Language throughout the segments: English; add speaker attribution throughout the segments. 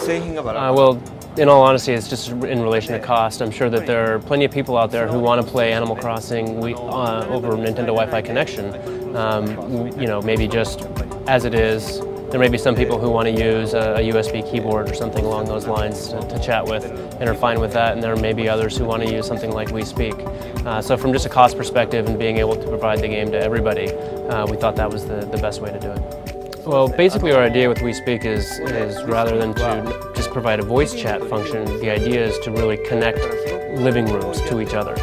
Speaker 1: Well, in all honesty, it's just in relation to cost. I'm sure that there are plenty of people out there who want to play Animal Crossing over Nintendo Wi-Fi connection. You know, maybe just as it is. There may be some people who want to use a USB keyboard or something along those lines to chat with and are fine with that, and there may be others who want to use something like We Speak. So from just a cost perspective and being able to provide the game to everybody, we thought that was the best way to do it. Well, basically our idea with We Speak is rather than to just provide a voice chat function, the idea is to really connect living rooms to each other.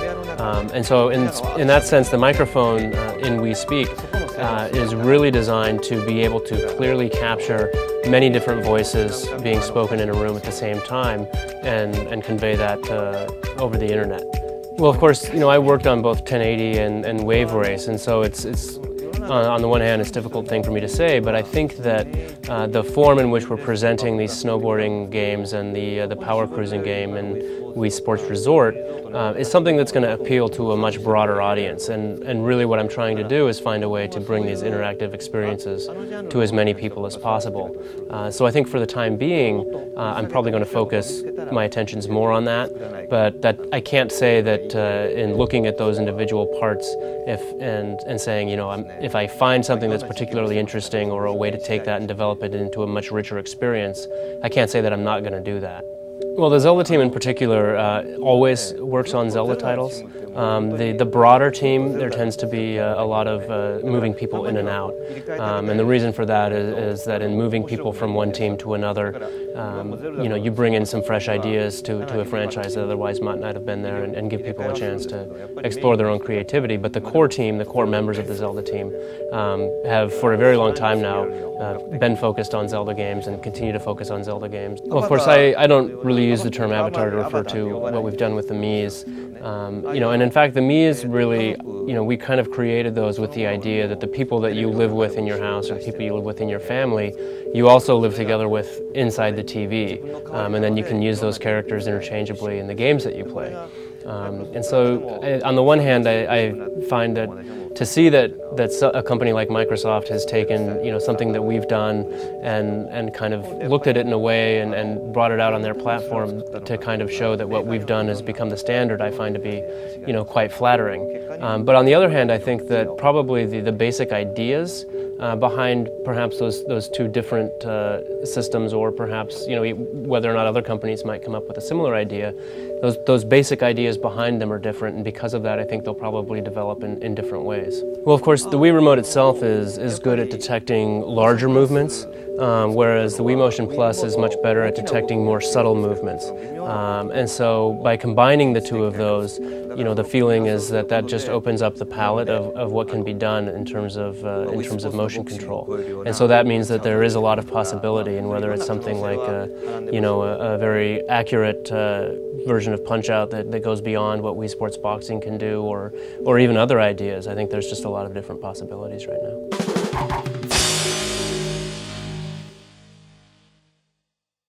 Speaker 1: And so in that sense, the microphone in We Speak is really designed to be able to clearly capture many different voices being spoken in a room at the same time and convey that over the internet. Well, of course, you know, I worked on both 1080 and Wave Race, and so it's on the one hand, it's a difficult thing for me to say, but I think that the form in which we're presenting these snowboarding games and the power cruising game and Wii Sports Resort is something that's going to appeal to a much broader audience. And really what I'm trying to do is find a way to bring these interactive experiences to as many people as possible. So I think for the time being, I'm probably going to focus my attentions more on that, but that I can't say that in looking at those individual parts and saying, you know, if I find something that's particularly interesting or a way to take that and develop it into a much richer experience, I can't say that I'm not going to do that. Well, the Zelda team in particular always works on Zelda titles. The broader team, there tends to be a lot of moving people in and out. And the reason for that is that in moving people from one team to another, you know, you bring in some fresh ideas to a franchise that otherwise might not have been there and give people a chance to explore their own creativity. But the core team, the core members of the Zelda team, have for a very long time now been focused on Zelda games and continue to focus on Zelda games. Well, of course, I don't really use the term avatar to refer to what we've done with the Miis. You know, and in fact, the Miis really, you know, we kind of created those with the idea that the people that you live with in your house or the people you live with in your family, you also live together with inside the TV. And then you can use those characters interchangeably in the games that you play. And so, on the one hand, I find that to see that a company like Microsoft has taken, you know, something that we've done and kind of looked at it in a way and brought it out on their platform to kind of show that what we've done has become the standard, I find to be, you know, quite flattering. But on the other hand, I think that probably the basic ideas behind perhaps those two different systems, or perhaps, you know, whether or not other companies might come up with a similar idea, those basic ideas behind them are different, and because of that I think they'll probably develop in different ways. Well, of course, the Wii Remote itself is good at detecting larger movements, whereas the Wii Motion Plus is much better at detecting more subtle movements. And so by combining the two of those, you know, the feeling is that just opens up the palette of what can be done in terms of motion control. And so that means that there is a lot of possibility, and whether it's something like you know, a very accurate version of Punch-Out that goes beyond what Wii Sports Boxing can do, or even other ideas, I think there's just a lot of different possibilities right now.